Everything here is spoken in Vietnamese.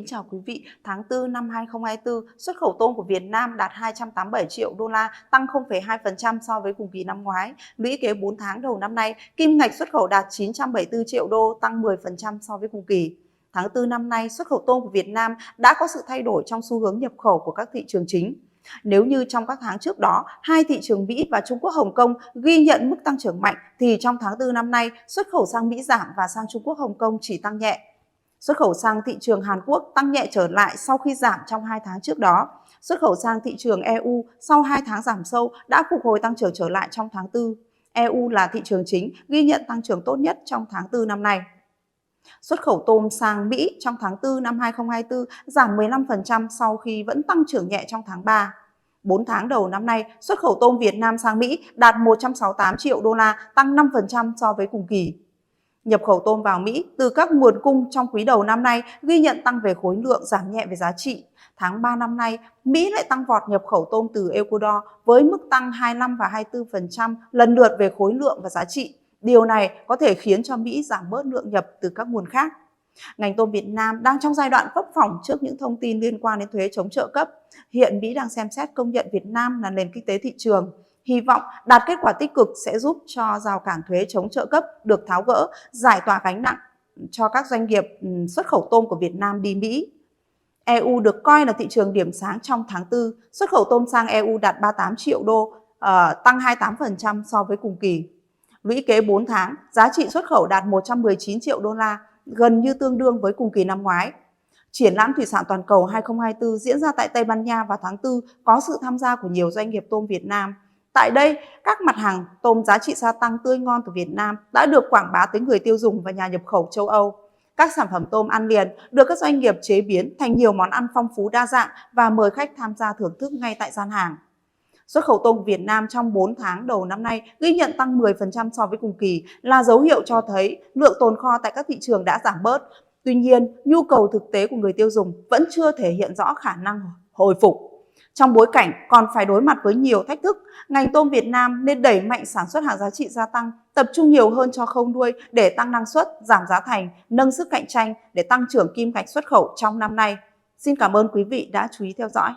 chào quý vị. Tháng 4 năm 2024, xuất khẩu tôm của Việt Nam đạt 287 triệu đô la, tăng 0,2% so với cùng kỳ năm ngoái. Lũy kế 4 tháng đầu năm nay, kim ngạch xuất khẩu đạt 974 triệu đô, tăng 10% so với cùng kỳ. Tháng 4 năm nay, xuất khẩu tôm của Việt Nam đã có sự thay đổi trong xu hướng nhập khẩu của các thị trường chính. Nếu như trong các tháng trước đó, hai thị trường Mỹ và Trung Quốc Hồng Kông ghi nhận mức tăng trưởng mạnh, thì trong tháng 4 năm nay, xuất khẩu sang Mỹ giảm và sang Trung Quốc Hồng Kông chỉ tăng nhẹ. Xuất khẩu sang thị trường Hàn Quốc tăng nhẹ trở lại sau khi giảm trong 2 tháng trước đó. Xuất khẩu sang thị trường EU sau 2 tháng giảm sâu đã phục hồi tăng trưởng trở lại trong tháng 4. EU là thị trường chính ghi nhận tăng trưởng tốt nhất trong tháng 4 năm nay. Xuất khẩu tôm sang Mỹ trong tháng 4 năm 2024 giảm 15% sau khi vẫn tăng trưởng nhẹ trong tháng 3. 4 tháng đầu năm nay, xuất khẩu tôm Việt Nam sang Mỹ đạt 168 triệu đô la, tăng 5% so với cùng kỳ. Nhập khẩu tôm vào Mỹ từ các nguồn cung trong quý đầu năm nay ghi nhận tăng về khối lượng, giảm nhẹ về giá trị. Tháng 3 năm nay, Mỹ lại tăng vọt nhập khẩu tôm từ Ecuador với mức tăng 25 và 24% lần lượt về khối lượng và giá trị. Điều này có thể khiến cho Mỹ giảm bớt lượng nhập từ các nguồn khác. Ngành tôm Việt Nam đang trong giai đoạn phấp phỏng trước những thông tin liên quan đến thuế chống trợ cấp. Hiện Mỹ đang xem xét công nhận Việt Nam là nền kinh tế thị trường. Hy vọng đạt kết quả tích cực sẽ giúp cho rào cản thuế chống trợ cấp được tháo gỡ, giải tỏa gánh nặng cho các doanh nghiệp xuất khẩu tôm của Việt Nam đi Mỹ. EU được coi là thị trường điểm sáng trong tháng 4. Xuất khẩu tôm sang EU đạt 38 triệu đô, tăng 28% so với cùng kỳ. Lũy kế 4 tháng, giá trị xuất khẩu đạt 119 triệu đô la, gần như tương đương với cùng kỳ năm ngoái. Triển lãm Thủy sản Toàn cầu 2024 diễn ra tại Tây Ban Nha vào tháng 4 có sự tham gia của nhiều doanh nghiệp tôm Việt Nam. Tại đây, các mặt hàng tôm giá trị gia tăng tươi ngon của Việt Nam đã được quảng bá tới người tiêu dùng và nhà nhập khẩu châu Âu. Các sản phẩm tôm ăn liền được các doanh nghiệp chế biến thành nhiều món ăn phong phú đa dạng và mời khách tham gia thưởng thức ngay tại gian hàng. Xuất khẩu tôm Việt Nam trong 4 tháng đầu năm nay ghi nhận tăng 10% so với cùng kỳ là dấu hiệu cho thấy lượng tồn kho tại các thị trường đã giảm bớt. Tuy nhiên, nhu cầu thực tế của người tiêu dùng vẫn chưa thể hiện rõ khả năng hồi phục. Trong bối cảnh còn phải đối mặt với nhiều thách thức, ngành tôm Việt Nam nên đẩy mạnh sản xuất hàng giá trị gia tăng, tập trung nhiều hơn cho khâu nuôi để tăng năng suất, giảm giá thành, nâng sức cạnh tranh để tăng trưởng kim ngạch xuất khẩu trong năm nay. Xin cảm ơn quý vị đã chú ý theo dõi.